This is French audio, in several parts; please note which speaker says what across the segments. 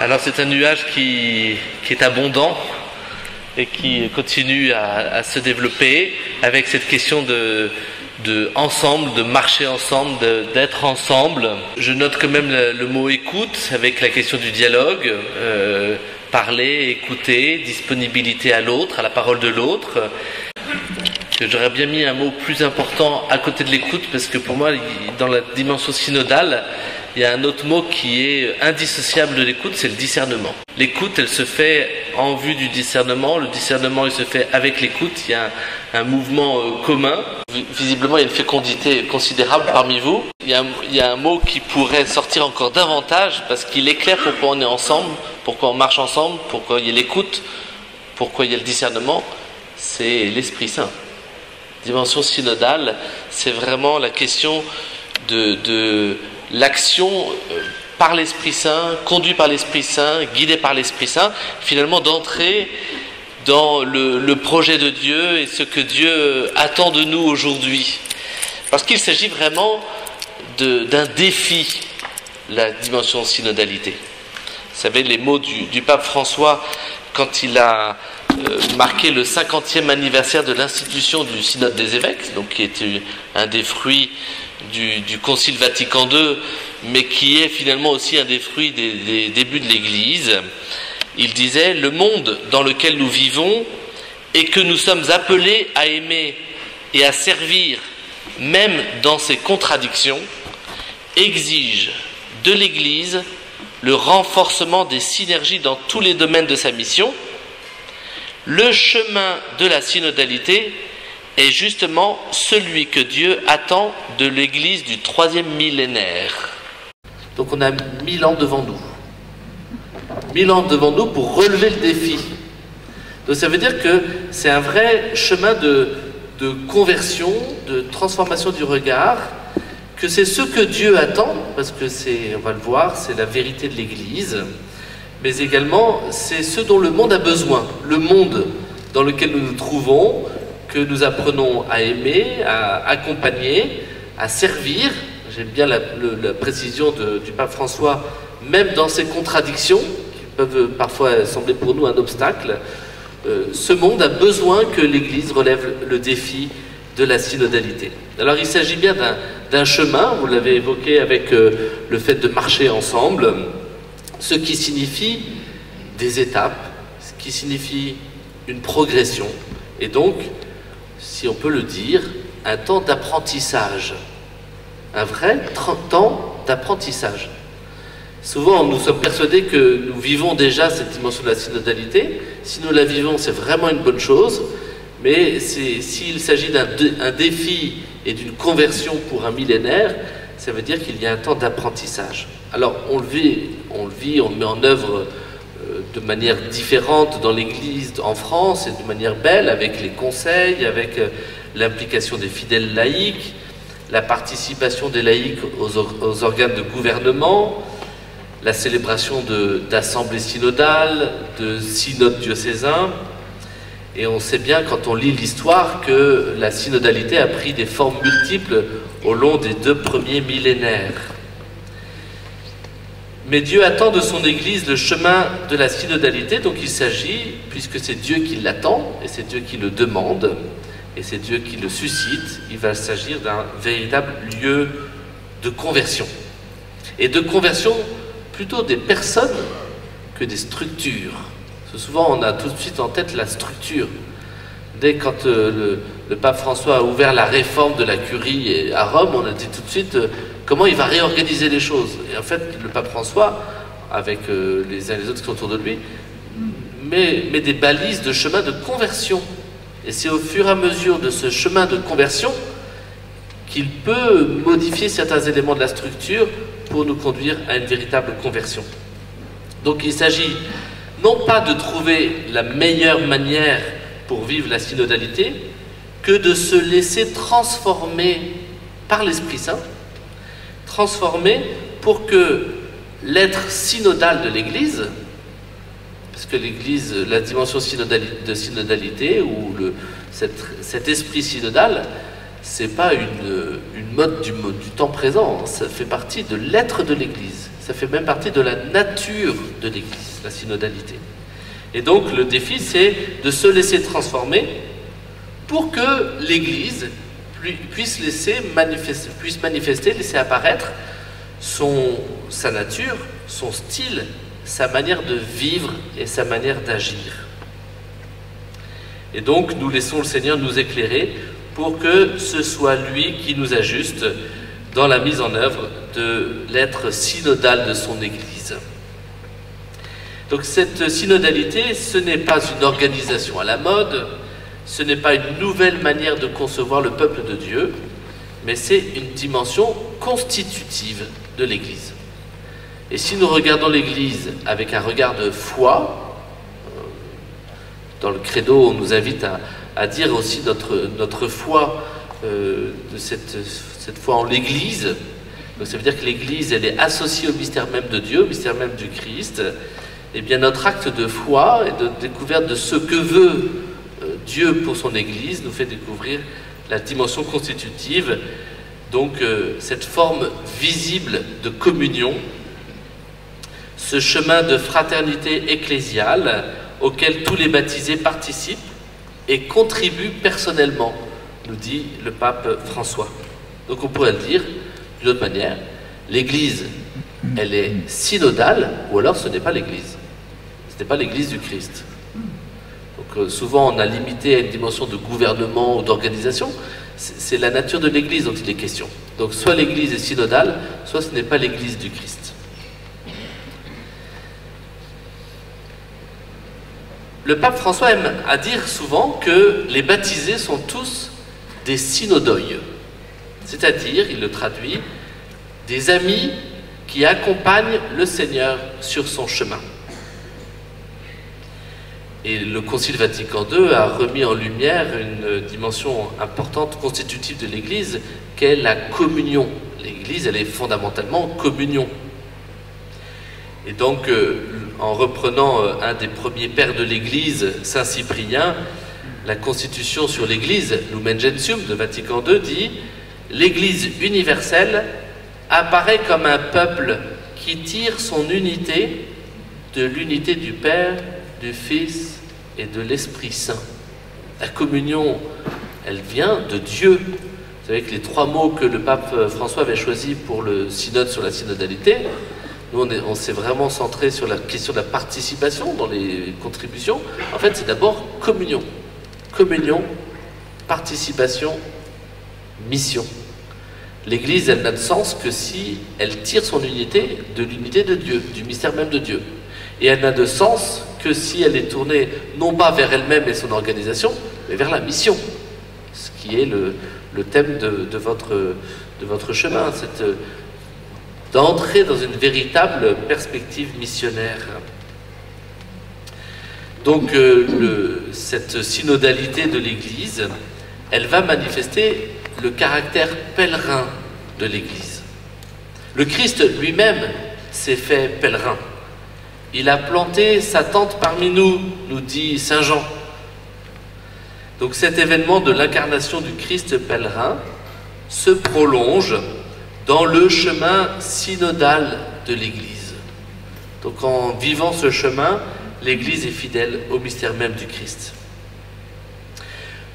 Speaker 1: Alors c'est un nuage qui est abondant et qui continue à se développer avec cette question de ensemble, de marcher ensemble, d'être ensemble. Je note quand même le mot écoute avec la question du dialogue, parler, écouter, disponibilité à l'autre, à la parole de l'autre. J'aurais bien mis un mot plus important à côté de l'écoute parce que pour moi, dans la dimension synodale, il y a un autre mot qui est indissociable de l'écoute, c'est le discernement. L'écoute, elle se fait en vue du discernement. Le discernement, il se fait avec l'écoute. Il y a un mouvement commun. Visiblement, il y a une fécondité considérable parmi vous. Il y a un mot qui pourrait sortir encore davantage parce qu'il éclaire pourquoi on est ensemble, pourquoi on marche ensemble, pourquoi il y a l'écoute, pourquoi il y a le discernement. C'est l'Esprit Saint. Dimension synodale, c'est vraiment la question de l'action par l'Esprit Saint, conduit par l'Esprit Saint, guidé par l'Esprit Saint, finalement d'entrer dans le projet de Dieu et ce que Dieu attend de nous aujourd'hui. Parce qu'il s'agit vraiment d'un défi, la dimension synodalité. Vous savez, les mots du pape François, quand il a marqué le 50e anniversaire de l'institution du Synode des évêques, donc qui était un des fruits du Concile Vatican II, mais qui est finalement aussi un des fruits des débuts de l'Église. Il disait « Le monde dans lequel nous vivons et que nous sommes appelés à aimer et à servir, même dans ses contradictions, exige de l'Église le renforcement des synergies dans tous les domaines de sa mission. Le chemin de la synodalité est justement celui que Dieu attend de l'Église du 3e millénaire. » Donc on a 1000 ans devant nous. 1000 ans devant nous pour relever le défi. Donc ça veut dire que c'est un vrai chemin de conversion, de transformation du regard, que c'est ce que Dieu attend, parce que c'est, on va le voir, c'est la vérité de l'Église, mais également c'est ce dont le monde a besoin, le monde dans lequel nous nous trouvons, que nous apprenons à aimer, à accompagner, à servir. J'aime bien la précision du pape François, même dans ces contradictions, qui peuvent parfois sembler pour nous un obstacle, ce monde a besoin que l'Église relève le défi de la synodalité. Alors il s'agit bien d'un chemin, vous l'avez évoqué avec le fait de marcher ensemble, ce qui signifie des étapes, ce qui signifie une progression, et donc, si on peut le dire, un temps d'apprentissage, un vrai temps d'apprentissage. Souvent, nous sommes persuadés que nous vivons déjà cette dimension de la synodalité. Si nous la vivons, c'est vraiment une bonne chose, mais s'il s'agit d'un défi et d'une conversion pour un millénaire, ça veut dire qu'il y a un temps d'apprentissage. Alors, on le vit, on le met en œuvre de manière différente dans l'Église en France et de manière belle, avec les conseils, avec l'implication des fidèles laïcs, la participation des laïcs aux organes de gouvernement, la célébration d'assemblées synodales, de synodes diocésains. Et on sait bien, quand on lit l'histoire, que la synodalité a pris des formes multiples au long des 2 premiers millénaires. Mais Dieu attend de son Église le chemin de la synodalité, donc il s'agit, puisque c'est Dieu qui l'attend, et c'est Dieu qui le demande, et c'est Dieu qui le suscite, il va s'agir d'un véritable lieu de conversion. Et de conversion plutôt des personnes que des structures. Parce que souvent on a tout de suite en tête la structure. Dès quand le pape François a ouvert la réforme de la curie à Rome, on a dit tout de suite comment il va réorganiser les choses. Et en fait, le pape François, avec les uns et les autres qui sont autour de lui, met des balises de chemin de conversion. Et c'est au fur et à mesure de ce chemin de conversion qu'il peut modifier certains éléments de la structure pour nous conduire à une véritable conversion. Donc il s'agit non pas de trouver la meilleure manière pour vivre la synodalité, que de se laisser transformer par l'Esprit Saint, transformer pour que l'être synodal de l'Église, parce que l'Église, la dimension de synodalité, ou cet esprit synodal, c'est pas une mode du temps présent, ça fait partie de l'être de l'Église.
Speaker 2: ça fait même partie de la nature de l'Église, la synodalité. Et donc le défi, c'est de se laisser transformer pour que l'Église puisse manifester, laisser apparaître sa nature, son style, sa manière de vivre et sa manière d'agir. Et donc nous laissons le Seigneur nous éclairer pour que ce soit lui qui nous ajuste dans la mise en œuvre de l'être synodal de son Église. Donc cette synodalité, ce n'est pas une organisation à la mode, ce n'est pas une nouvelle manière de concevoir le peuple de Dieu, mais c'est une dimension constitutive de l'Église. Et si nous regardons l'Église avec un regard de foi, dans le credo, on nous invite à dire aussi notre foi, de cette foi en l'Église. Donc ça veut dire que l'Église, elle est associée au mystère même de Dieu, au mystère même du Christ. Et bien notre acte de foi et de découverte de ce que veut Dieu pour son Église nous fait découvrir la dimension constitutive, donc cette forme visible de communion, ce chemin de fraternité ecclésiale auquel tous les baptisés participent et contribuent personnellement, nous dit le pape François. Donc on pourrait le dire d'une autre manière, l'Église, elle est synodale, ou alors ce n'est pas l'Église. Ce n'est pas l'Église du Christ. Donc souvent on a limité à une dimension de gouvernement ou d'organisation. C'est la nature de l'Église dont il est question. Donc soit l'Église est synodale, soit ce n'est pas l'Église du Christ. Le pape François aime à dire souvent que les baptisés sont tous des synodoïs. C'est-à-dire, il le traduit, des amis qui accompagnent le Seigneur sur son chemin. Et le Concile Vatican II a remis en lumière une dimension importante, constitutive de l'Église, qu'est la communion. L'Église, elle est fondamentalement communion. Et donc, en reprenant un des premiers pères de l'Église, Saint Cyprien, la Constitution sur l'Église, Lumen Gentium de Vatican II, dit « L'Église universelle apparaît comme un peuple qui tire son unité de l'unité du Père, du Fils et de l'Esprit Saint. » La communion, elle vient de Dieu. Vous savez que les trois mots que le pape François avait choisis pour le synode sur la synodalité, nous on s'est vraiment centré sur la question de la participation dans les contributions. En fait, c'est d'abord communion. Communion, participation, mission. L'Église, elle n'a de sens que si elle tire son unité de l'unité de Dieu, du mystère même de Dieu. Et elle n'a de sens que si elle est tournée non pas vers elle-même et son organisation, mais vers la mission, ce qui est le thème de votre chemin, d'entrer dans une véritable perspective missionnaire. Donc cette synodalité de l'Église, elle va manifester le caractère pèlerin de l'Église. Le Christ lui-même s'est fait pèlerin. Il a planté sa tente parmi nous, nous dit Saint Jean. Donc cet événement de l'incarnation du Christ pèlerin se prolonge dans le chemin synodal de l'Église. Donc en vivant ce chemin, l'Église est fidèle au mystère même du Christ.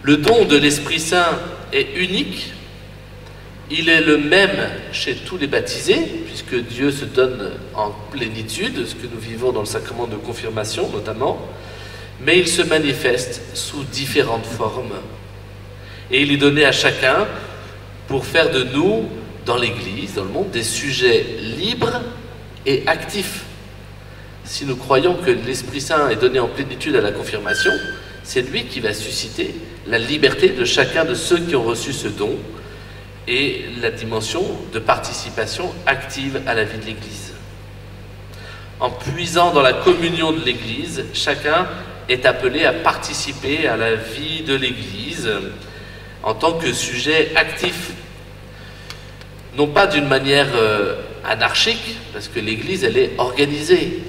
Speaker 2: Le don de l'Esprit Saint est unique. Il est le même chez tous les baptisés, puisque Dieu se donne en plénitude, ce que nous vivons dans le sacrement de confirmation notamment, mais il se manifeste sous différentes formes. Et il est donné à chacun pour faire de nous, dans l'Église, dans le monde, des sujets libres et actifs. Si nous croyons que l'Esprit Saint est donné en plénitude à la confirmation, c'est lui qui va susciter la liberté de chacun de ceux qui ont reçu ce don et la dimension de participation active à la vie de l'Église. En puisant dans la communion de l'Église, chacun est appelé à participer à la vie de l'Église en tant que sujet actif. Non pas d'une manière anarchique, parce que l'Église, elle est organisée.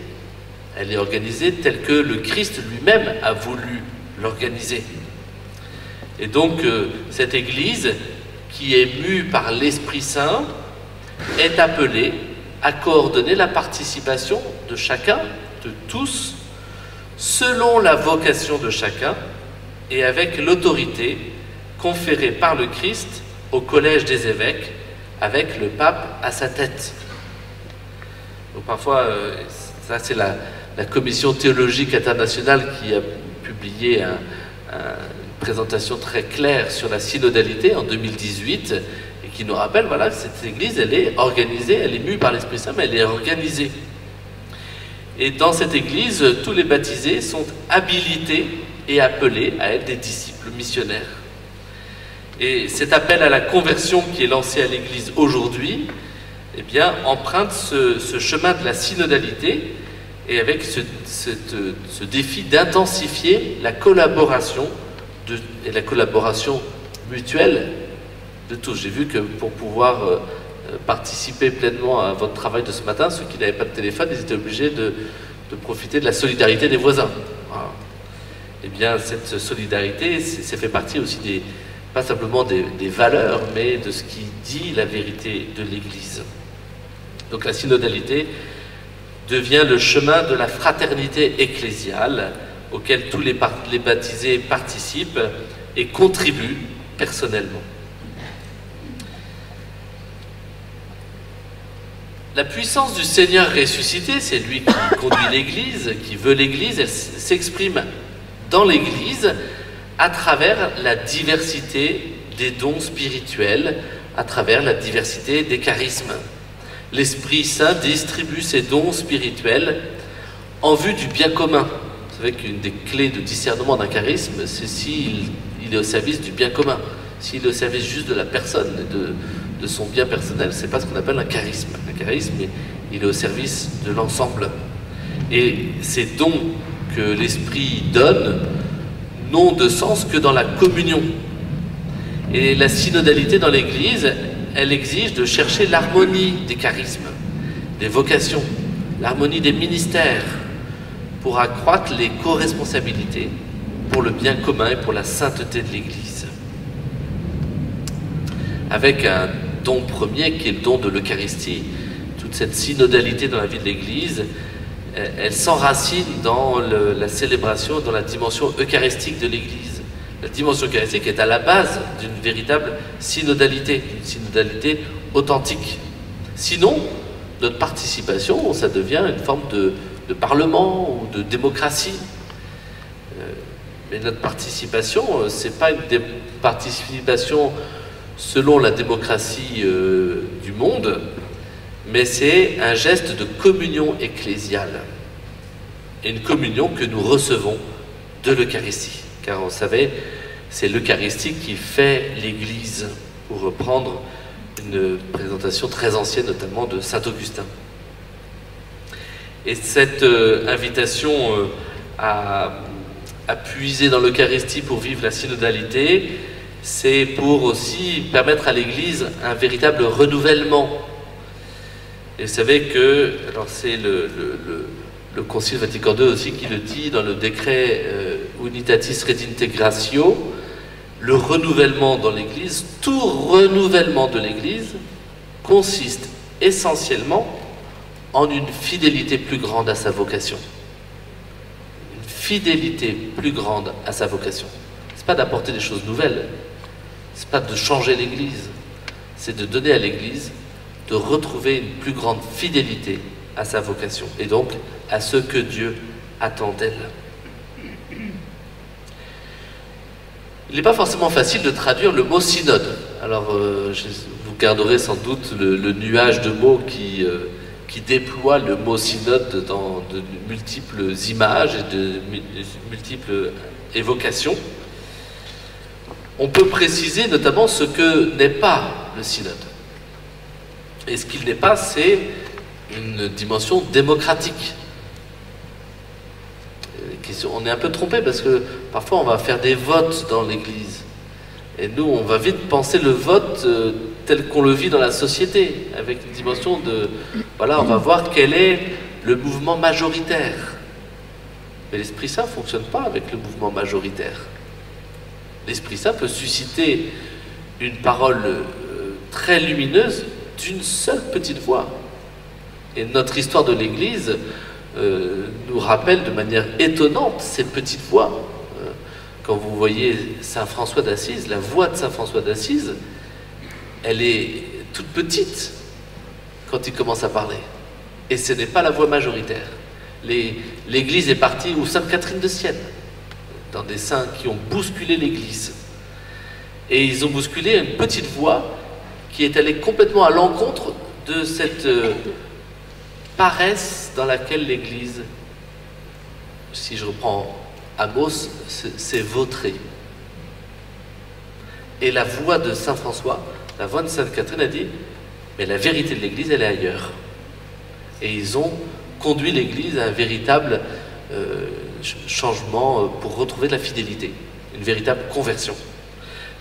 Speaker 2: Elle est organisée telle que le Christ lui-même a voulu l'organiser. Et donc, cette Église, qui est mue par l'Esprit Saint, est appelée à coordonner la participation de chacun, de tous, selon la vocation de chacun et avec l'autorité conférée par le Christ au collège des évêques, avec le pape à sa tête. Donc parfois, ça c'est la Commission théologique internationale qui a publié une présentation très claire sur la synodalité en 2018 et qui nous rappelle voilà, que cette Église, elle est organisée, elle est mue par l'Esprit Saint, mais elle est organisée. Et dans cette Église, tous les baptisés sont habilités et appelés à être des disciples missionnaires. Et cet appel à la conversion qui est lancé à l'Église aujourd'hui, eh bien, emprunte ce chemin de la synodalité et avec ce défi d'intensifier la collaboration et la collaboration mutuelle de tous. J'ai vu que pour pouvoir participer pleinement à votre travail de ce matin, ceux qui n'avaient pas de téléphone, ils étaient obligés de profiter de la solidarité des voisins. Voilà. Eh bien, cette solidarité, ça fait partie aussi pas simplement des valeurs, mais de ce qui dit la vérité de l'Église. Donc la synodalité devient le chemin de la fraternité ecclésiale auquel tous les baptisés participent et contribuent personnellement. La puissance du Seigneur ressuscité, c'est lui qui conduit l'Église, qui veut l'Église, elle s'exprime dans l'Église à travers la diversité des dons spirituels, à travers la diversité des charismes. L'Esprit Saint distribue ses dons spirituels en vue du bien commun. Vous savez qu'une des clés de discernement d'un charisme, c'est s'il est au service du bien commun. S'il est au service juste de la personne, de son bien personnel, c'est pas ce qu'on appelle un charisme. Un charisme, il est au service de l'ensemble. Et ces dons que l'Esprit donne n'ont de sens que dans la communion. Et la synodalité dans l'Église, elle exige de chercher l'harmonie des charismes, des vocations, l'harmonie des ministères, pour accroître les co-responsabilités pour le bien commun et pour la sainteté de l'Église. Avec un don premier qui est le don de l'Eucharistie, toute cette synodalité dans la vie de l'Église, elle s'enracine dans la célébration, dans la dimension eucharistique de l'Église. La dimension eucharistique est à la base d'une véritable synodalité, une synodalité authentique. Sinon, notre participation, ça devient une forme de parlement ou de démocratie. Mais notre participation, ce n'est pas une participation selon la démocratie du monde, mais c'est un geste de communion ecclésiale. Et une communion que nous recevons de l'Eucharistie. Car vous savez, c'est l'Eucharistie qui fait l'Église, pour reprendre une présentation très ancienne, notamment de saint Augustin. Et cette invitation à puiser dans l'Eucharistie pour vivre la synodalité, c'est pour aussi permettre à l'Église un véritable renouvellement. Et vous savez que, alors c'est le Concile Vatican II aussi qui le dit dans le décret Unitatis Redintegratio, le renouvellement dans l'Église, tout renouvellement de l'Église consiste essentiellement en une fidélité plus grande à sa vocation. Une fidélité plus grande à sa vocation. Ce n'est pas d'apporter des choses nouvelles, ce n'est pas de changer l'Église, c'est de donner à l'Église de retrouver une plus grande fidélité à sa vocation, et donc à ce que Dieu attend d'elle. Il n'est pas forcément facile de traduire le mot synode. Alors, vous garderez sans doute le nuage de mots qui déploie le mot synode dans de multiples images et de multiples évocations. On peut préciser notamment ce que n'est pas le synode. Et ce qu'il n'est pas, c'est une dimension démocratique. On est un peu trompé parce que parfois on va faire des votes dans l'Église. Et nous, on va vite penser le vote tel qu'on le vit dans la société, avec une dimension de... Voilà, on va voir quel est le mouvement majoritaire. Mais l'Esprit Saint ne fonctionne pas avec le mouvement majoritaire. L'Esprit Saint peut susciter une parole très lumineuse d'une seule petite voix. Et notre histoire de l'Église nous rappelle de manière étonnante ces petites voix. Quand vous voyez Saint François d'Assise, la voix de Saint François d'Assise, elle est toute petite quand il commence à parler. Et ce n'est pas la voix majoritaire. L'Église est partie, ou Sainte Catherine de Sienne, dans des saints qui ont bousculé l'Église. Et ils ont bousculé une petite voix qui est allée complètement à l'encontre de cette paresse dans laquelle l'Église, si je reprends Amos, s'est vautrée. Et la voix de Saint François, la voix de Sainte Catherine a dit, mais la vérité de l'Église, elle est ailleurs. Et ils ont conduit l'Église à un véritable changement pour retrouver de la fidélité, une véritable conversion.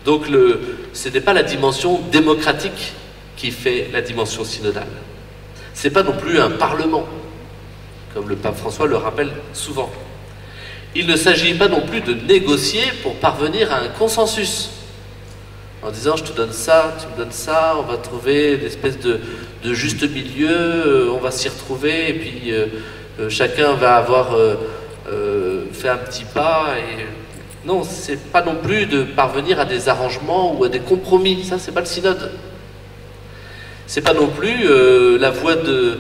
Speaker 2: Donc ce n'est pas la dimension démocratique qui fait la dimension synodale. Ce n'est pas non plus un parlement, comme le pape François le rappelle souvent. Il ne s'agit pas non plus de négocier pour parvenir à un consensus, en disant je te donne ça, tu me donnes ça, on va trouver une espèce de juste milieu, on va s'y retrouver, et puis chacun va avoir fait un petit pas. Et non, c'est pas non plus de parvenir à des arrangements ou à des compromis. Ça, c'est pas le synode. C'est pas non plus la voie de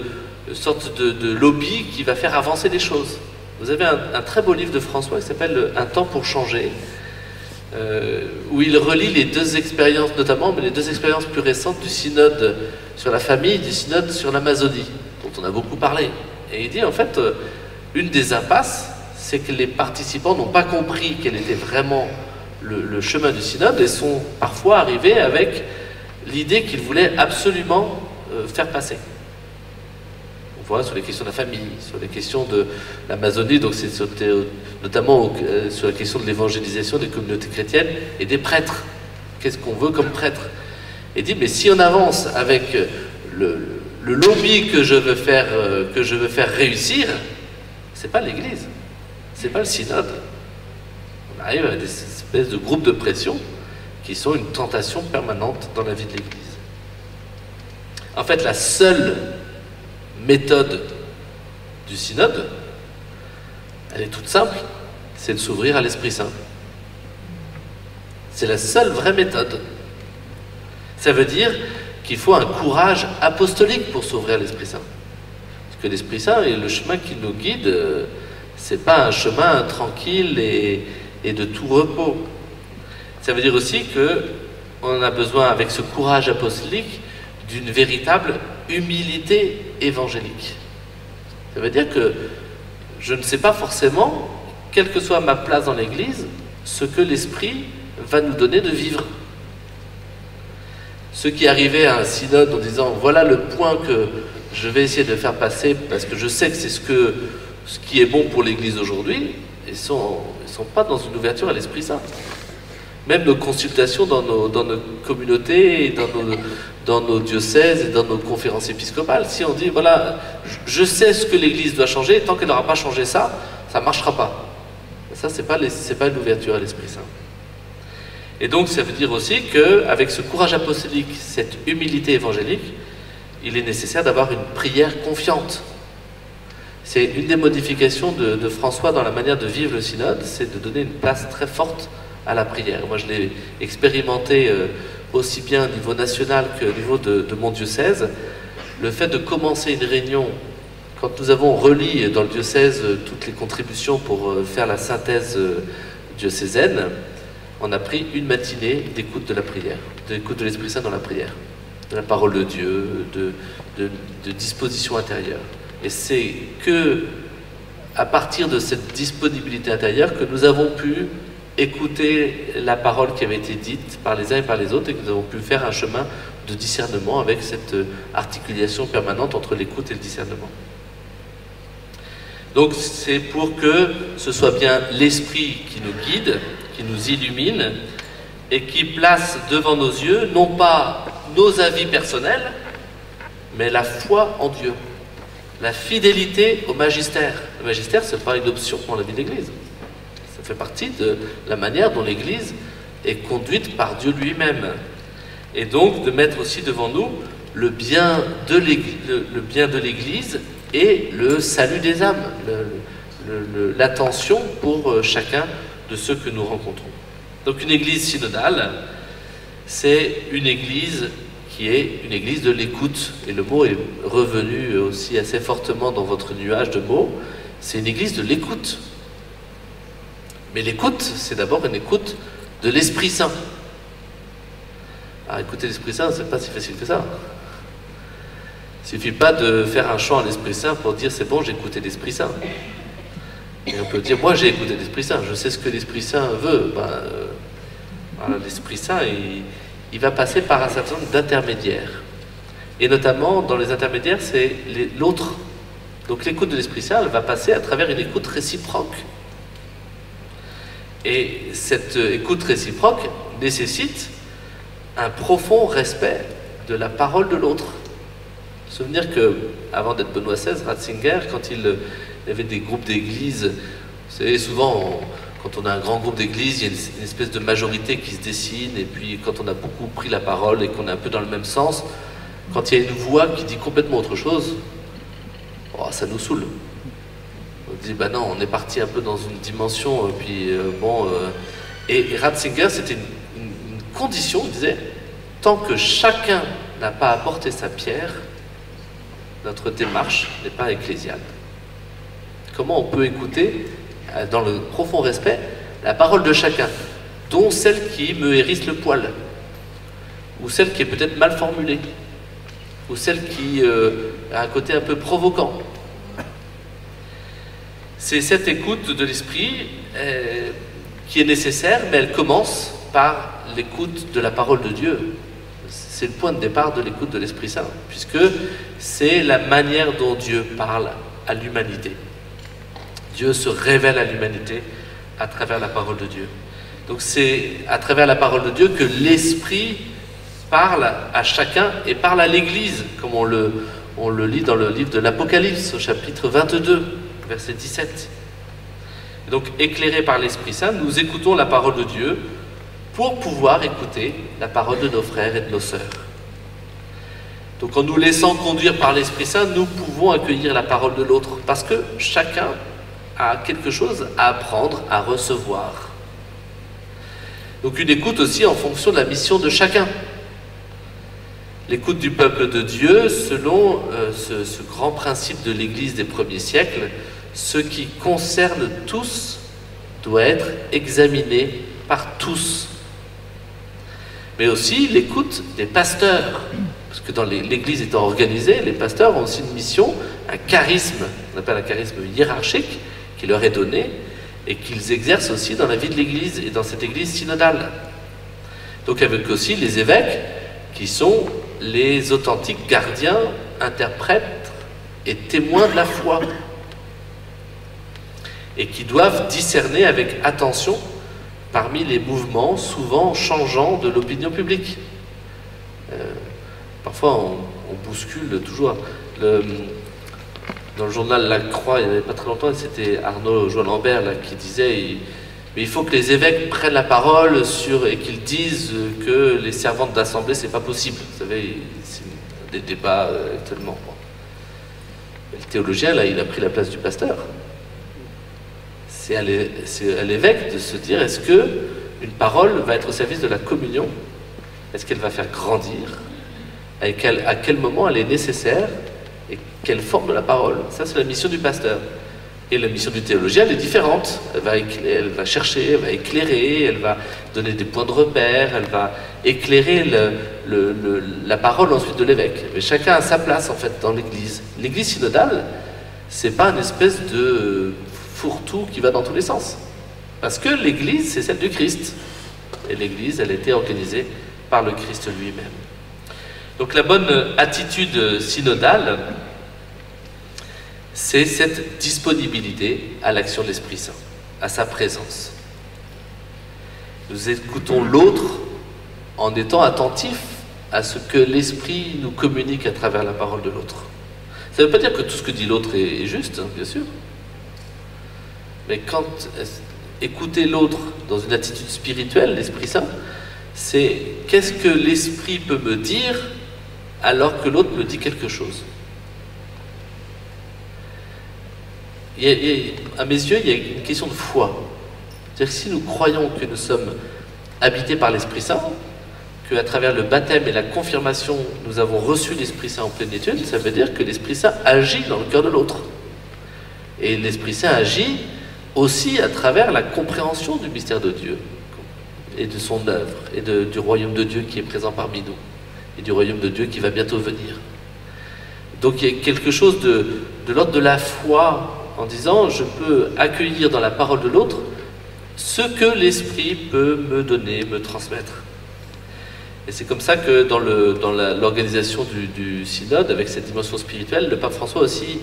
Speaker 2: sorte de lobby qui va faire avancer les choses. Vous avez un très beau livre de François qui s'appelle Un temps pour changer, où il relie les deux expériences notamment, mais les deux expériences plus récentes du synode sur la famille et du synode sur l'Amazonie, dont on a beaucoup parlé. Et il dit en fait, une des impasses, c'est que les participants n'ont pas compris quel était vraiment le chemin du synode et sont parfois arrivés avec l'idée qu'ils voulaient absolument faire passer. On voit sur les questions de la famille, sur les questions de l'Amazonie, donc c'est notamment sur la question de l'évangélisation des communautés chrétiennes et des prêtres. Qu'est-ce qu'on veut comme prêtre? Et dit, mais si on avance avec le lobby que je veux faire réussir, c'est pas l'Église, c'est pas le synode. On arrive à des espèces de groupes de pression qui sont une tentation permanente dans la vie de l'Église. En fait, la seule méthode du synode, elle est toute simple, c'est de s'ouvrir à l'Esprit Saint. C'est la seule vraie méthode. Ça veut dire qu'il faut un courage apostolique pour s'ouvrir à l'Esprit Saint. Parce que l'Esprit Saint et le chemin qui nous guide, c'est pas un chemin tranquille et de tout repos. Ça veut dire aussi qu'on a besoin, avec ce courage apostolique, d'une véritable humilité évangélique. Ça veut dire que je ne sais pas forcément, quelle que soit ma place dans l'Église, ce que l'Esprit va nous donner de vivre. Ceux qui arrivaient à un synode en disant « voilà le point que je vais essayer de faire passer parce que je sais que c'est ce qui est bon pour l'Église aujourd'hui », ils ne sont pas dans une ouverture à l'Esprit Saint. Même nos consultations dans nos communautés, et dans nos diocèses et dans nos conférences épiscopales, si on dit, voilà, je sais ce que l'Église doit changer, tant qu'elle n'aura pas changé ça, ça ne marchera pas. Ça, c'est pas l'ouverture à l'Esprit Saint. Et donc, ça veut dire aussi qu'avec ce courage apostolique, cette humilité évangélique, il est nécessaire d'avoir une prière confiante. C'est une des modifications de François dans la manière de vivre le synode, c'est de donner une place très forte à la prière. Moi, je l'ai expérimenté aussi bien au niveau national qu'au niveau de mon diocèse. Le fait de commencer une réunion, quand nous avons relis dans le diocèse toutes les contributions pour faire la synthèse diocésaine, on a pris une matinée d'écoute de la prière, d'écoute de l'Esprit Saint dans la prière, de la parole de Dieu, de disposition intérieure. Et c'est que à partir de cette disponibilité intérieure que nous avons pu écouter la parole qui avait été dite par les uns et par les autres et que nous avons pu faire un chemin de discernement avec cette articulation permanente entre l'écoute et le discernement. Donc c'est pour que ce soit bien l'Esprit qui nous guide, qui nous illumine et qui place devant nos yeux non pas nos avis personnels, mais la foi en Dieu, la fidélité au magistère. Le magistère, ce n'est pas une option dans la vie de l'Église. Ça fait partie de la manière dont l'Église est conduite par Dieu lui-même. Et donc de mettre aussi devant nous le bien de l'Église et le salut des âmes, l'attention pour chacun de ceux que nous rencontrons. Donc une Église synodale, c'est une Église qui est une Église de l'écoute, et le mot est revenu aussi assez fortement dans votre nuage de mots, c'est une Église de l'écoute. Mais l'écoute, c'est d'abord une écoute de l'Esprit Saint. Alors écouter l'Esprit Saint, c'est pas si facile que ça. Il suffit pas de faire un chant à l'Esprit Saint pour dire c'est bon, j'ai écouté l'Esprit Saint. Et on peut dire moi j'ai écouté l'Esprit Saint, je sais ce que l'Esprit Saint veut. Voilà, l'Esprit Saint, il va passer par un certain nombre d'intermédiaires. Et notamment, dans les intermédiaires, c'est l'autre. Donc l'écoute de l'Esprit Saint, elle va passer à travers une écoute réciproque. Et cette écoute réciproque nécessite un profond respect de la parole de l'autre. Souvenir que, avant d'être Benoît XVI, Ratzinger, quand il y avait des groupes d'églises, vous savez, souvent, quand on a un grand groupe d'églises, il y a une espèce de majorité qui se dessine, et puis quand on a beaucoup pris la parole et qu'on est un peu dans le même sens, quand il y a une voix qui dit complètement autre chose, oh, ça nous saoule. On dit, bah non, on est parti un peu dans une dimension, et Ratzinger, c'était une condition, il disait, tant que chacun n'a pas apporté sa pierre, notre démarche n'est pas ecclésiale. Comment on peut écouter, dans le profond respect, la parole de chacun, dont celle qui me hérisse le poil, ou celle qui est peut-être mal formulée, ou celle qui a un côté un peu provoquant. C'est cette écoute de l'esprit qui est nécessaire, mais elle commence par l'écoute de la parole de Dieu. C'est le point de départ de l'écoute de l'Esprit Saint, puisque c'est la manière dont Dieu parle à l'humanité. Dieu se révèle à l'humanité à travers la parole de Dieu. Donc c'est à travers la parole de Dieu que l'Esprit parle à chacun et parle à l'Église, comme on le lit dans le livre de l'Apocalypse, au chapitre 22, verset 17. Et donc, éclairés par l'Esprit Saint, nous écoutons la parole de Dieu pour pouvoir écouter la parole de nos frères et de nos sœurs. Donc, en nous laissant conduire par l'Esprit Saint, nous pouvons accueillir la parole de l'autre, parce que chacun a quelque chose à apprendre, à recevoir. Donc, une écoute aussi en fonction de la mission de chacun. L'écoute du peuple de Dieu, selon ce grand principe de l'Église des premiers siècles, ce qui concerne tous doit être examiné par tous. Mais aussi l'écoute des pasteurs, parce que dans l'Église étant organisée, les pasteurs ont aussi une mission, un charisme, on appelle un charisme hiérarchique, qui leur est donné, et qu'ils exercent aussi dans la vie de l'Église et dans cette Église synodale. Donc avec aussi les évêques, qui sont les authentiques gardiens, interprètes et témoins de la foi, et qui doivent discerner avec attention parmi les mouvements souvent changeants de l'opinion publique. Parfois on bouscule toujours. Dans le journal La Croix, il n'y avait pas très longtemps, c'était Arnaud Joie-Lambert qui disait mais il faut que les évêques prennent la parole et qu'ils disent que les servantes d'assemblée, c'est pas possible. Vous savez, c'est des débats actuellement. Le théologien, là, il a pris la place du pasteur. C'est à l'évêque de se dire, est-ce qu'une parole va être au service de la communion? Est-ce qu'elle va faire grandir? À quel moment elle est nécessaire? Et quelle forme de la parole? Ça, c'est la mission du pasteur. Et la mission du théologien, elle est différente. Elle va chercher, elle va éclairer, elle va donner des points de repère, elle va éclairer la parole ensuite de l'évêque. Mais chacun a sa place, en fait, dans l'Église. L'Église synodale, c'est pas une espèce de fourre-tout qui va dans tous les sens. Parce que l'Église, c'est celle du Christ. Et l'Église, elle a été organisée par le Christ lui-même. Donc la bonne attitude synodale, c'est cette disponibilité à l'action de l'Esprit Saint, à sa présence. Nous écoutons l'autre en étant attentifs à ce que l'Esprit nous communique à travers la parole de l'autre. Ça ne veut pas dire que tout ce que dit l'autre est juste, hein, bien sûr. Mais quand écouter l'autre dans une attitude spirituelle, l'Esprit Saint, c'est qu'est-ce que l'Esprit peut me dire alors que l'autre me dit quelque chose. À mes yeux, il y a une question de foi. C'est-à-dire que si nous croyons que nous sommes habités par l'Esprit Saint, qu'à travers le baptême et la confirmation, nous avons reçu l'Esprit Saint en plénitude, ça veut dire que l'Esprit Saint agit dans le cœur de l'autre. Et l'Esprit Saint agit aussi à travers la compréhension du mystère de Dieu et de son œuvre et du royaume de Dieu qui est présent parmi nous et du royaume de Dieu qui va bientôt venir. Donc il y a quelque chose de l'ordre de la foi en disant je peux accueillir dans la parole de l'autre ce que l'Esprit peut me donner, me transmettre. Et c'est comme ça que dans l'organisation du synode, avec cette dimension spirituelle, le pape François a aussi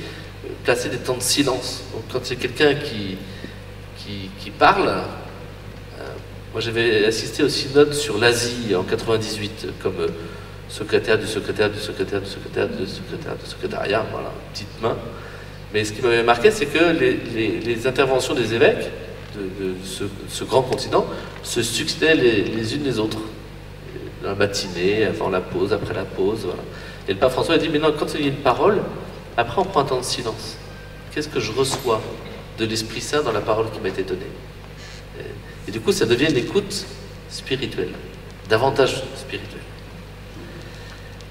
Speaker 2: placé des temps de silence. Donc quand c'est quelqu'un qui parle, moi j'avais assisté au synode sur l'Asie en 98, comme secrétaire du secrétaire du secrétaire du secrétaire du secrétaire du secrétariat, voilà, petite main. Mais ce qui m'avait marqué, c'est que les interventions des évêques de ce grand continent se succédaient les unes les autres. Dans la matinée, avant la pause, après la pause, voilà. Et le pape François a dit, mais non, quand il y a une parole, après on prend un temps de silence. Qu'est-ce que je reçois de l'Esprit Saint dans la parole qui m'a été donnée? Et du coup, ça devient une écoute spirituelle, davantage spirituelle.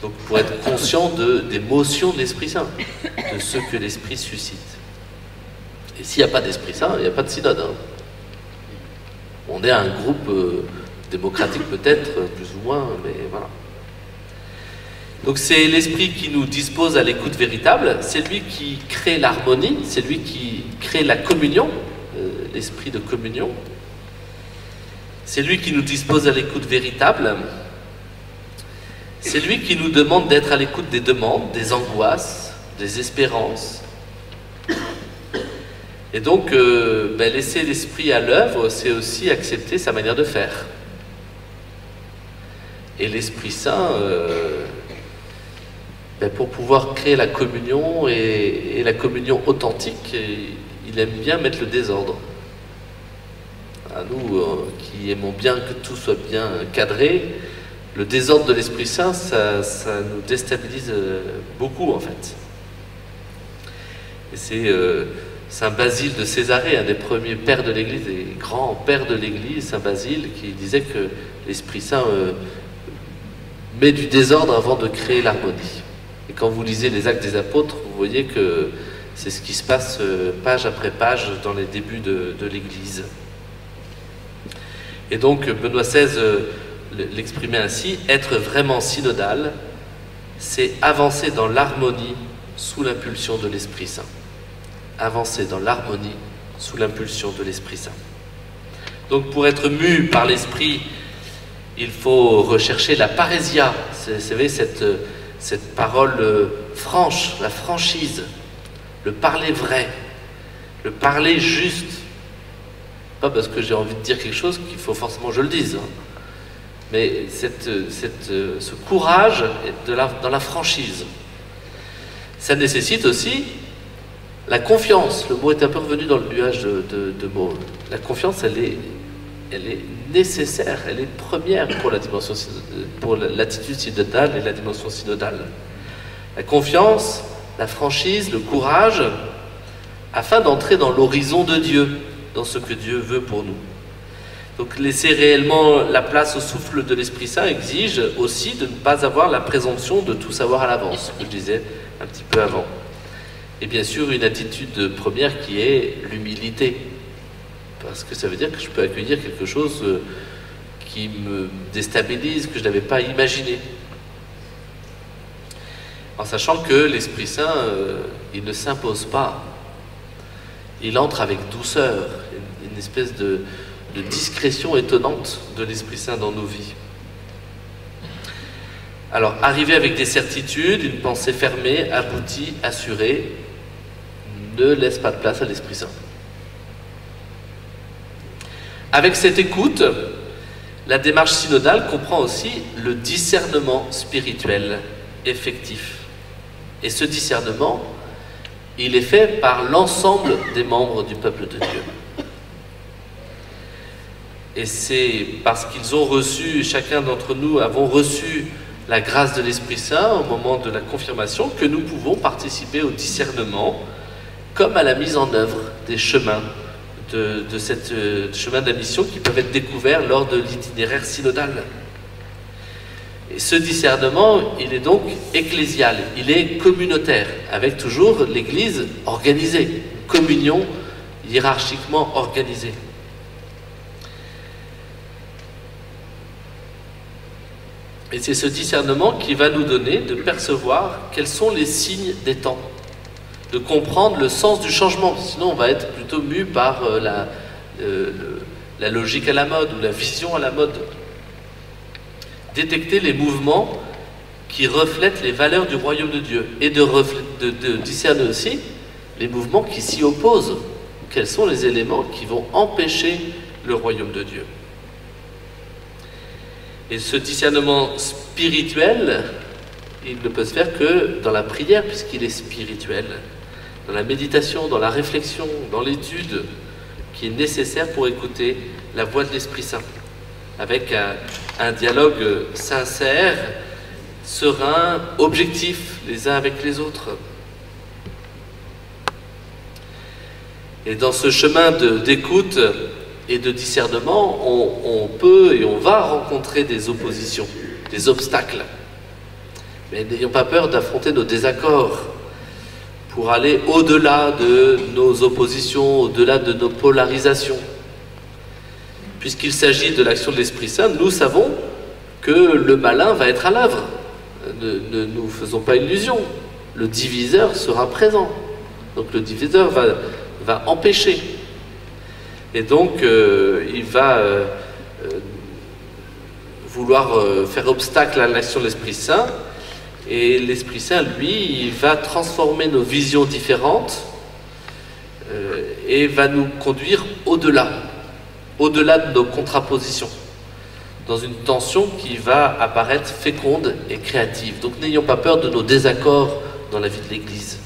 Speaker 2: Donc pour être conscient des motions de l'Esprit Saint, de ce que l'Esprit suscite. Et s'il n'y a pas d'Esprit Saint, il n'y a pas de synode. Hein. On est un groupe démocratique peut-être, plus ou moins, mais voilà. Donc c'est l'Esprit qui nous dispose à l'écoute véritable, c'est lui qui crée l'harmonie, c'est lui qui crée la communion, l'esprit de communion. C'est lui qui nous dispose à l'écoute véritable. C'est lui qui nous demande d'être à l'écoute des demandes, des angoisses, des espérances. Et donc, laisser l'Esprit à l'œuvre, c'est aussi accepter sa manière de faire. Et l'Esprit Saint, pour pouvoir créer la communion et la communion authentique, il aime bien mettre le désordre. À nous qui aimons bien que tout soit bien cadré, le désordre de l'Esprit Saint, ça nous déstabilise beaucoup en fait. Et c'est Saint Basile de Césarée, un des premiers pères de l'Église, des grands pères de l'Église, Saint Basile, qui disait que l'Esprit Saint met du désordre avant de créer l'harmonie. Et quand vous lisez les Actes des Apôtres, vous voyez que c'est ce qui se passe page après page dans les débuts de l'Église. Et donc Benoît XVI l'exprimait ainsi, être vraiment synodal, c'est avancer dans l'harmonie sous l'impulsion de l'Esprit Saint. Avancer dans l'harmonie sous l'impulsion de l'Esprit Saint. Donc pour être mu par l'Esprit, il faut rechercher la parésia, vous savez, cette parole franche, la franchise, le parler vrai, le parler juste. Pas parce que j'ai envie de dire quelque chose qu'il faut forcément que je le dise, hein. Mais ce courage dans la franchise. Ça nécessite aussi la confiance. Le mot est un peu revenu dans le nuage de mots. La confiance, elle est nécessaire, elle est première pour l'attitude synodale et la dimension synodale. La confiance, la franchise, le courage, afin d'entrer dans l'horizon de Dieu, dans ce que Dieu veut pour nous. Donc laisser réellement la place au souffle de l'Esprit Saint exige aussi de ne pas avoir la présomption de tout savoir à l'avance, ce que je disais un petit peu avant. Et bien sûr, une attitude première qui est l'humilité. Parce que ça veut dire que je peux accueillir quelque chose qui me déstabilise, que je n'avais pas imaginé. En sachant que l'Esprit Saint, il ne s'impose pas. Il entre avec douceur, une espèce de discrétion étonnante de l'Esprit Saint dans nos vies. Alors, arriver avec des certitudes, une pensée fermée, aboutie, assurée, ne laisse pas de place à l'Esprit Saint. Avec cette écoute, la démarche synodale comprend aussi le discernement spirituel effectif. Et ce discernement, il est fait par l'ensemble des membres du peuple de Dieu. Et c'est parce qu'ils ont reçu, chacun d'entre nous avons reçu la grâce de l'Esprit Saint au moment de la confirmation que nous pouvons participer au discernement comme à la mise en œuvre des chemins de cette chemin de la mission qui peuvent être découverts lors de l'itinéraire synodal. Et ce discernement, il est donc ecclésial, il est communautaire, avec toujours l'Église organisée, communion hiérarchiquement organisée. Et c'est ce discernement qui va nous donner de percevoir quels sont les signes des temps, de comprendre le sens du changement. Sinon, on va être plutôt mu par la logique à la mode ou la vision à la mode. Détecter les mouvements qui reflètent les valeurs du royaume de Dieu et de discerner aussi les mouvements qui s'y opposent. Quels sont les éléments qui vont empêcher le royaume de Dieu? Et ce discernement spirituel, il ne peut se faire que dans la prière, puisqu'il est spirituel, dans la méditation, dans la réflexion, dans l'étude, qui est nécessaire pour écouter la voix de l'Esprit Saint, avec un dialogue sincère, serein, objectif, les uns avec les autres. Et dans ce chemin d'écoute et de discernement, on peut et on va rencontrer des oppositions, des obstacles. Mais n'ayons pas peur d'affronter nos désaccords pour aller au-delà de nos oppositions, au-delà de nos polarisations. Puisqu'il s'agit de l'action de l'Esprit Saint, nous savons que le malin va être à l'œuvre. Ne nous faisons pas illusion. Le diviseur sera présent. Donc le diviseur va empêcher. Et donc, il va vouloir faire obstacle à l'action de l'Esprit Saint. Et l'Esprit Saint, lui, il va transformer nos visions différentes et va nous conduire au-delà de nos contrapositions, dans une tension qui va apparaître féconde et créative. Donc, n'ayons pas peur de nos désaccords dans la vie de l'Église.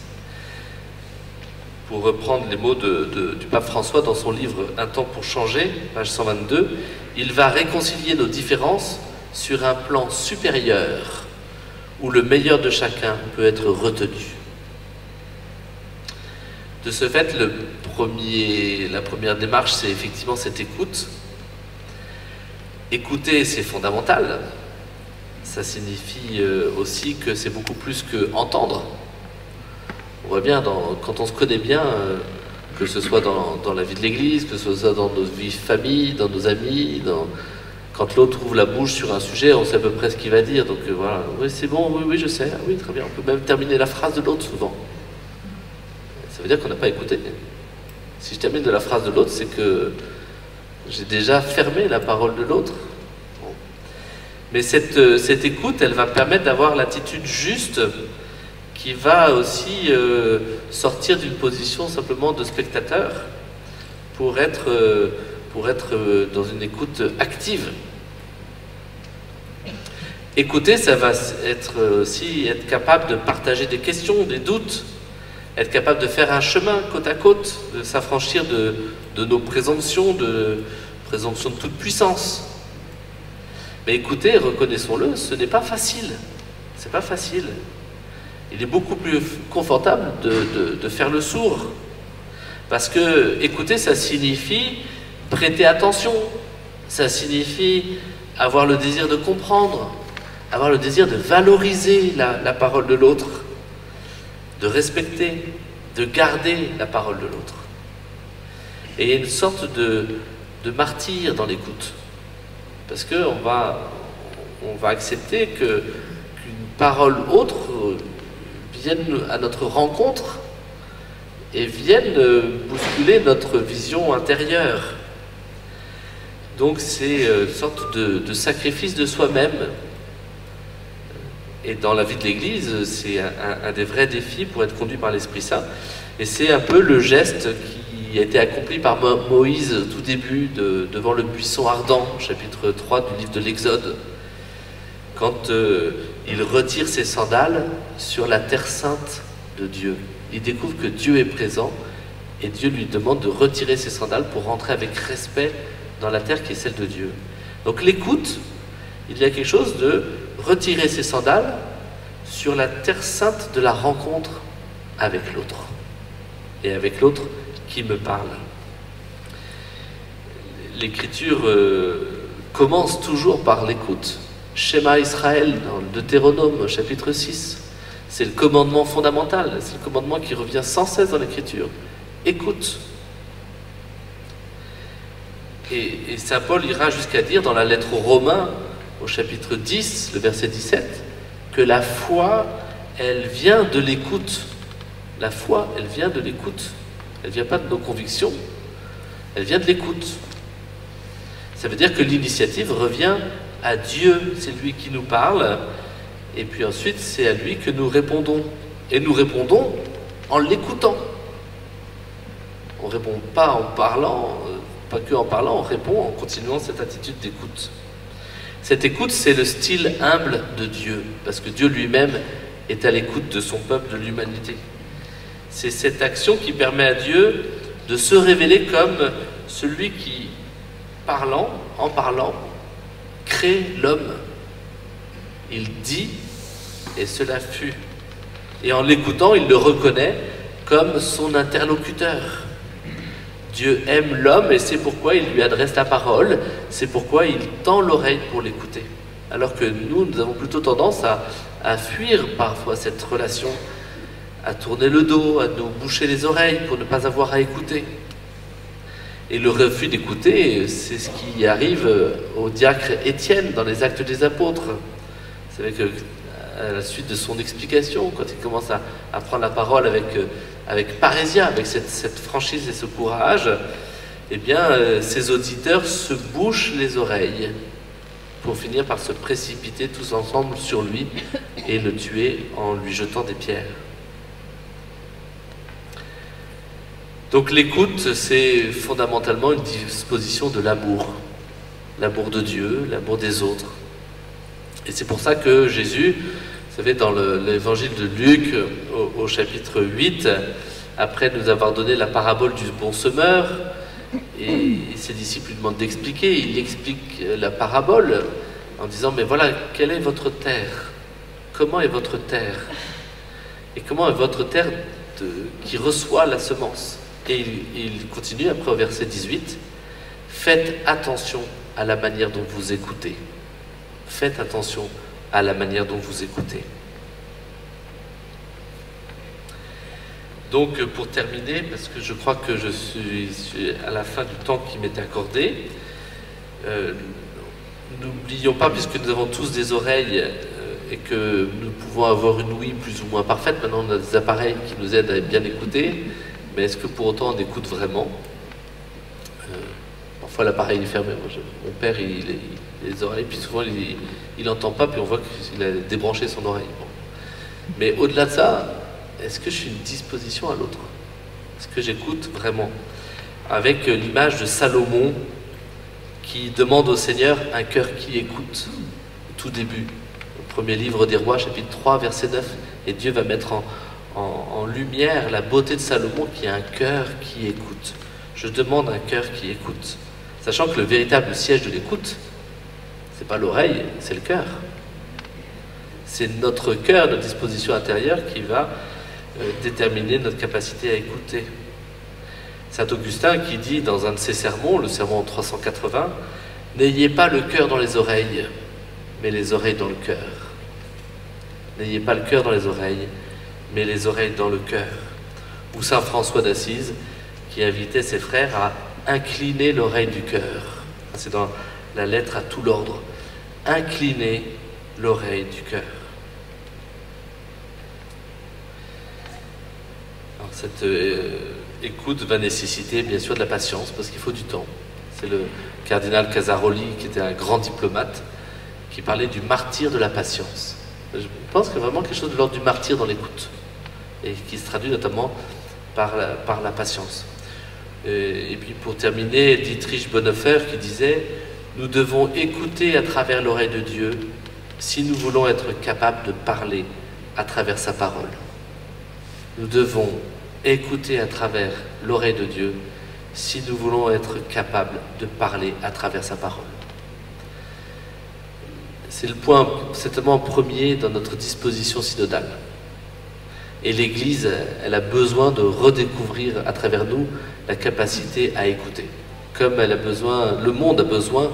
Speaker 2: Pour reprendre les mots du pape François dans son livre « Un temps pour changer », page 122, il va réconcilier nos différences sur un plan supérieur où le meilleur de chacun peut être retenu. De ce fait, la première démarche, c'est effectivement cette écoute. Écouter, c'est fondamental. Ça signifie aussi que c'est beaucoup plus que entendre. On voit bien, quand on se connaît bien, que ce soit dans la vie de l'Église, que ce soit dans nos vies de famille, dans nos amis, quand l'autre ouvre la bouche sur un sujet, on sait à peu près ce qu'il va dire. Donc voilà, oui c'est bon, oui je sais, ah, oui très bien. On peut même terminer la phrase de l'autre souvent. Ça veut dire qu'on n'a pas écouté. Si je termine de la phrase de l'autre, c'est que j'ai déjà fermé la parole de l'autre. Bon. Mais cette écoute, elle va permettre d'avoir l'attitude juste qui va aussi sortir d'une position simplement de spectateur pour être dans une écoute active. Écouter, ça va aussi être capable de partager des questions, des doutes, être capable de faire un chemin côte à côte, de s'affranchir de nos présomptions de toute puissance. Mais écoutez, reconnaissons-le, ce n'est pas facile. C'est pas facile. Il est beaucoup plus confortable de faire le sourd. Parce que écouter, ça signifie prêter attention. Ça signifie avoir le désir de comprendre, avoir le désir de valoriser la parole de l'autre, de respecter, de garder la parole de l'autre. Et il y a une sorte de martyre dans l'écoute. Parce qu'on va accepter qu'une parole autre vienne à notre rencontre et vienne bousculer notre vision intérieure. Donc c'est une sorte de sacrifice de soi-même. Et dans la vie de l'Église, c'est un des vrais défis pour être conduit par l'Esprit Saint. Et c'est un peu le geste qui a été accompli par Moïse au tout début devant le buisson ardent, chapitre 3 du livre de l'Exode, quand il retire ses sandales sur la terre sainte de Dieu. Il découvre que Dieu est présent et Dieu lui demande de retirer ses sandales pour rentrer avec respect dans la terre qui est celle de Dieu. Donc l'écoute, il y a quelque chose de retirer ses sandales sur la terre sainte de la rencontre avec l'autre, et avec l'autre qui me parle. L'Écriture commence toujours par l'écoute. Shema Israël, dans le Deutéronome, chapitre 6, c'est le commandement fondamental, c'est le commandement qui revient sans cesse dans l'Écriture. Écoute. Et saint Paul ira jusqu'à dire dans la lettre aux Romains, au chapitre 10, le verset 17, que la foi, elle vient de l'écoute. La foi, elle vient de l'écoute. Elle ne vient pas de nos convictions, elle vient de l'écoute. Ça veut dire que l'initiative revient à Dieu, c'est lui qui nous parle, et puis ensuite c'est à lui que nous répondons. Et nous répondons en l'écoutant. On ne répond pas en parlant, pas que en parlant, on répond en continuant cette attitude d'écoute. Cette écoute, c'est le style humble de Dieu, parce que Dieu lui-même est à l'écoute de son peuple, de l'humanité. C'est cette action qui permet à Dieu de se révéler comme celui qui, en parlant, crée l'homme. Il dit, et cela fut. Et en l'écoutant, il le reconnaît comme son interlocuteur. Dieu aime l'homme et c'est pourquoi il lui adresse la parole, c'est pourquoi il tend l'oreille pour l'écouter. Alors que nous avons plutôt tendance à fuir parfois cette relation, à tourner le dos, à nous boucher les oreilles pour ne pas avoir à écouter. Et le refus d'écouter, c'est ce qui arrive au diacre Étienne dans les Actes des Apôtres. Vous savez que à la suite de son explication, quand il commence à prendre la parole avec parésia, avec cette franchise et ce courage, eh bien, ses auditeurs se bouchent les oreilles pour finir par se précipiter tous ensemble sur lui et le tuer en lui jetant des pierres. Donc l'écoute, c'est fondamentalement une disposition de l'amour de Dieu, l'amour des autres. Et c'est pour ça que Jésus, vous savez, dans l'évangile de Luc, au chapitre 8, après nous avoir donné la parabole du bon semeur, et ses disciples lui demandent d'expliquer, il explique la parabole en disant, mais voilà, quelle est votre terre? Comment est votre terre? Et comment est votre terre qui reçoit la semence? Et il continue après au verset 18, faites attention à la manière dont vous écoutez. Faites attention à la manière dont vous écoutez. Donc pour terminer, parce que je crois que je suis à la fin du temps qui m'est accordé, n'oublions pas, puisque nous avons tous des oreilles et que nous pouvons avoir une ouïe plus ou moins parfaite, maintenant on a des appareils qui nous aident à bien écouter, mais est-ce que pour autant on écoute vraiment? Parfois l'appareil est fermé. Mon père, il les oreilles, puis souvent il n'entend pas, puis on voit qu'il a débranché son oreille. Bon. Mais au-delà de ça, est-ce que je suis une disposition à l'autre? Est-ce que j'écoute vraiment? Avec l'image de Salomon qui demande au Seigneur un cœur qui écoute, au tout début, au premier livre des Rois, chapitre 3, verset 9, et Dieu va mettre en lumière la beauté de Salomon qui a un cœur qui écoute. Je demande un cœur qui écoute. Sachant que le véritable siège de l'écoute, c'est pas l'oreille, c'est le cœur. C'est notre cœur, notre disposition intérieure qui va déterminer notre capacité à écouter. Saint Augustin qui dit dans un de ses sermons, le sermon 380, « N'ayez pas le cœur dans les oreilles, mais les oreilles dans le cœur. » N'ayez pas le cœur dans les oreilles, mais les oreilles dans le cœur. Ou Saint François d'Assise qui invitait ses frères à incliner l'oreille du cœur. C'est dans la lettre à tout l'ordre. Incliner l'oreille du cœur. Alors cette écoute va nécessiter bien sûr de la patience, parce qu'il faut du temps. C'est le cardinal Casaroli, qui était un grand diplomate, qui parlait du martyre de la patience. Je pense qu'il y a vraiment quelque chose de l'ordre du martyre dans l'écoute, et qui se traduit notamment par la patience. Et puis pour terminer, Dietrich Bonhoeffer qui disait « Nous devons écouter à travers l'oreille de Dieu si nous voulons être capables de parler à travers sa parole. » Nous devons écouter à travers l'oreille de Dieu si nous voulons être capables de parler à travers sa parole. c'est le point certainement premier dans notre disposition synodale. Et l'Église, elle a besoin de redécouvrir à travers nous la capacité à écouter. Comme elle a besoin, le monde a besoin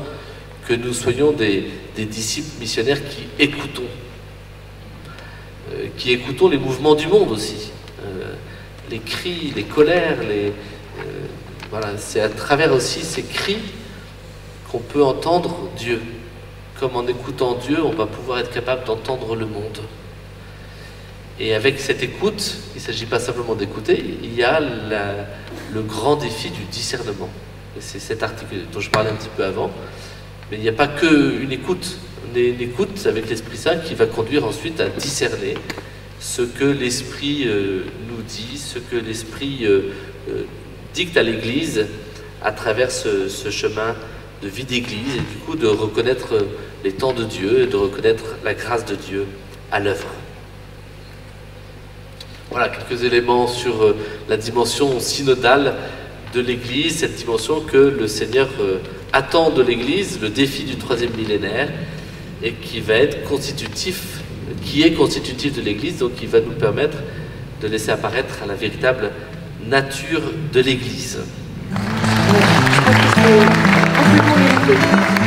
Speaker 2: que nous soyons des disciples missionnaires qui écoutons les mouvements du monde aussi. Les cris, les colères, voilà, c'est à travers aussi ces cris qu'on peut entendre Dieu. Comme en écoutant Dieu, on va pouvoir être capable d'entendre le monde. Et avec cette écoute, il ne s'agit pas simplement d'écouter, il y a le grand défi du discernement. Et c'est cet article dont je parlais un petit peu avant. Mais il n'y a pas qu'une écoute. On est une écoute avec l'Esprit Saint qui va conduire ensuite à discerner ce que l'Esprit nous dit, ce que l'Esprit dicte à l'Église à travers ce chemin de vie d'Église, et du coup de reconnaître les temps de Dieu et de reconnaître la grâce de Dieu à l'œuvre. Voilà quelques éléments sur la dimension synodale de l'Église, cette dimension que le Seigneur attend de l'Église, le défi du 3e millénaire, et qui va être constitutif, qui est constitutif de l'Église, donc qui va nous permettre de laisser apparaître la véritable nature de l'Église.
Speaker 3: Je crois qu'il faut un peu moins l'écouter.